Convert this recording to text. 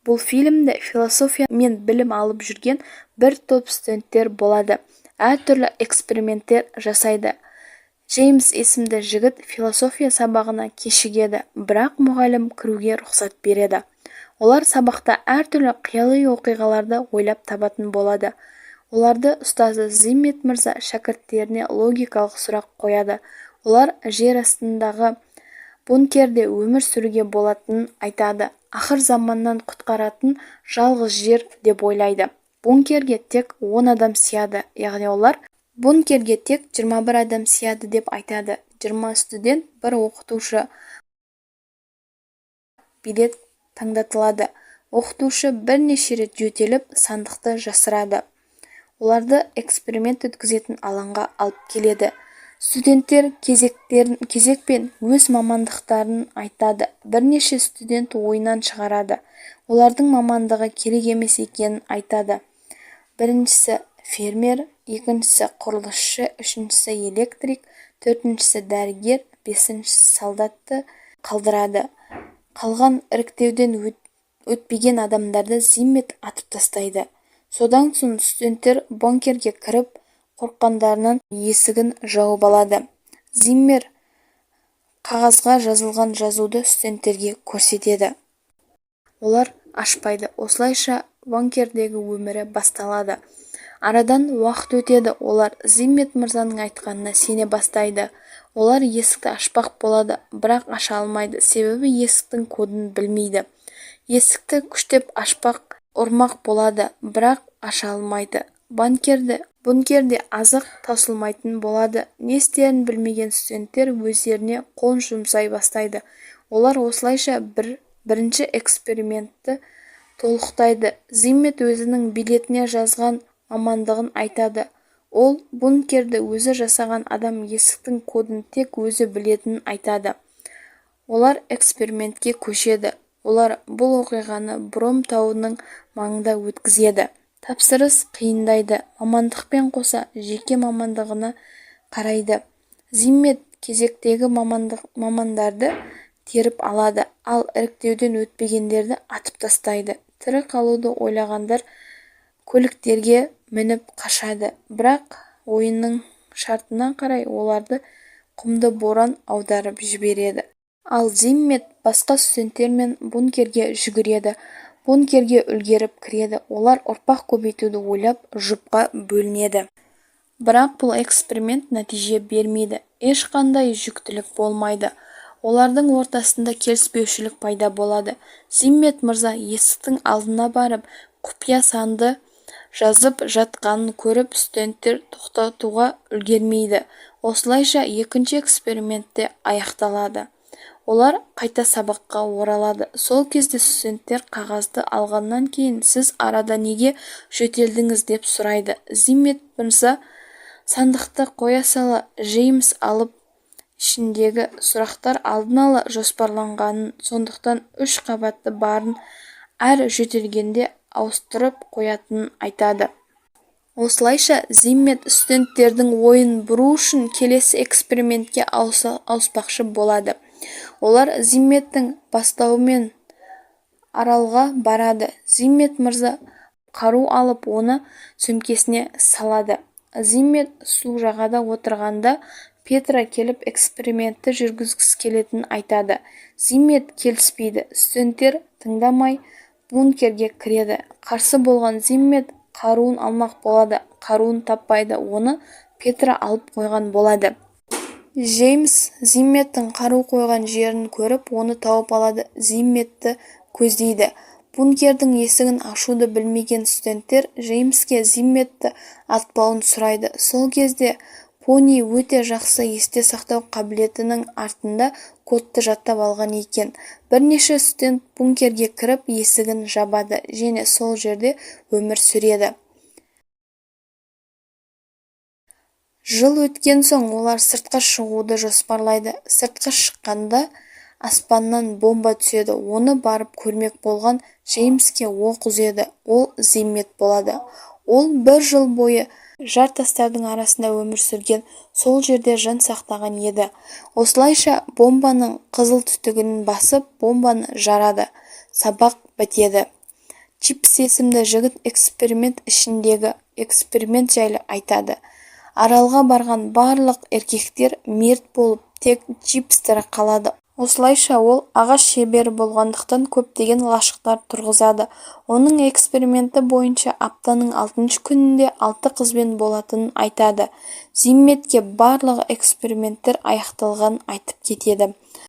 Бұл фильмде философия мен білім алып жүрген бір топ студенттер болады. Әртүрлі эксперименттер жасайды. Джеймс есімді жігіт философия сабағына кешігеді, бірақ мұғалім кіруге рұқсат береді. Олар сабақта әртүрлі қияли оқиғаларды ойлап табатын болады. Оларды ұстазы Зиммет мырза шәкірттеріне логикалық сұрақ қояды. Олар жер астындағы бункерде өмір сүруге болатынын айтады. Ақыр заманнан құтқаратын жалғыз жер деп ойлайды. Бункерге тек 10 адам сияды, яғни олар бункерге тек 21 адам сияды деп айтады. 20 студент, бір оқытушы билет таңдатылады. Оқытушы бірнеше рет жөтеліп сандықты жасырады. Оларды эксперимент өткізетін алаңға алып келеді. Студенттер кезекпен өз мамандықтарын айтады. Бірнеше студент ойынан шығарады. Олардың мамандығы керек емес екенін айтады. Біріншісі фермер, екіншісі құрылысшы, үшіншісі электрик, төртіншісі дәрігер, бесіншісі солдатты қалдырады. Қалған іріктеуден өтпеген адамдарды Зиммет атып тастайды. Содан соң студенттер бункерге кіріп, қорыққандарынан есігін жауып алады. Зиммер қағазға жазылған жазуды студенттерге көрсетеді. Олар ашпайды. Осылайша бункердегі өмірі басталады. Арадан уақыт өтеді. Олар Зиммет мырзаның айтқанына сене бастайды. Олар есікті ашпақ болады, бірақ аша алмайды, себебі есіктің кодын білмейді. Есікті күштеп ашпақ ұрмақ болады, бірақ аша алмайды. Бункерде азық таусылмайтын болады. Не істерін білмеген студенттер өздеріне қол жұмсай бастайды. Олар осылайша бірінші экспериментті толықтайды. Зиммет өзінің билетіне жазған мамандығын айтады. Ол бункерді өзі жасаған адам есіктің кодын тек өзі білетінін айтады. Олар экспериментке көшеді. Олар бұл оқиғаны Бром тауының маңында өткізеді. Тапсырыс қиындайды. Мамандықпен қоса жеке мамандығына қарайды. Зиммет кезектегі мамандарды теріп алады, ал іріктеуден өтпегендерді атып тастайды. Тірі қалуды ойлағандар көліктерге мініп қашады, бірақ ойынның шартына қарай оларды құмды боран аударып жібереді. Ал Зиммет басқа студенттермен бункерге жүгіреді. Бункерге үлгеріп кіреді. Олар ұрпақ көбейтуді ойлап жұпқа бөлінеді. Бірақ бұл эксперимент нәтиже бермейді. Ешқандай жүктілік болмайды. Олардың ортасында келіспеушілік пайда болады. Зиммет мырза есіктің алдына барып, құпия санды жазып жатқанын көріп, студенттер тоқтатуға үлгермейді. Осылайша екінші экспериментте аяқталады. Олар қайта сабаққа оралады. Сол кезде студенттер қағазды алғаннан кейін сіз арада неге жөтелдіңіз деп сұрайды. Зиммет мырза сандықты қоя сала Джеймс алып ішіндегі сұрақтар алдын ала жоспарланғанын, сондықтан 3 қабатты барын әр жөтелгенде ауыстырып қоятынын айтады. Осылайша Зиммет студенттердің ойын бұру үшін келесі экспериментке ауыспақшы болады. Олар Зимметтің бастауымен аралға барады. Зиммет мырза қару алып, оны сөмкесіне салады. Зиммет су жағада отырғанда Петра келіп экспериментті жүргізгісі келетінін айтады. Зиммет келіспейді. Студенттер тыңдамай бункерге кіреді. Қарсы болған Зиммет қаруын алмақ болады. Қаруын таппайды. Оны Петра алып қойған болады. Джеймс Зимметтің қару қойған жерін көріп, оны тауып алады. Зимметті көздейді. Бункердің есігін ашуды білмеген студенттер Джеймске Зимметті атпауын сұрайды. Сол кезде Пони өте жақсы есте сақтау қабілетінің артында кодты жаттап алған екен. Бірнеше студент бункерге кіріп есігін жабады және сол жерде өмір сүреді. Жыл өткен соң олар сыртқа шығуды жоспарлайды. Сыртқа шыққанда аспаннан бомба түседі. Оны барып көрмек болған Джеймске оқ үзеді. Ол Зиммет болады. Ол 1 жыл бойы жартастардың арасында өмір сүрген, сол жерде жан сақтаған еді. Осылайша бомбаның қызыл түтігін басып, бомбаны жарады. Сабақ бітеді. Чипс есімді жігіт эксперимент ішіндегі эксперимент жайлы айтады. Аралға барған барлық еркектер мерт болып, тек Чипс тірі қалады. Осылайша ол ағаш шебері болғандықтан көптеген лашықтар тұрғызады. Оның эксперименті бойынша аптаның 6 күнінде 6 қызбен болатынын айтады. Зимметке барлық эксперименттер аяқталғанын айтып кетеді.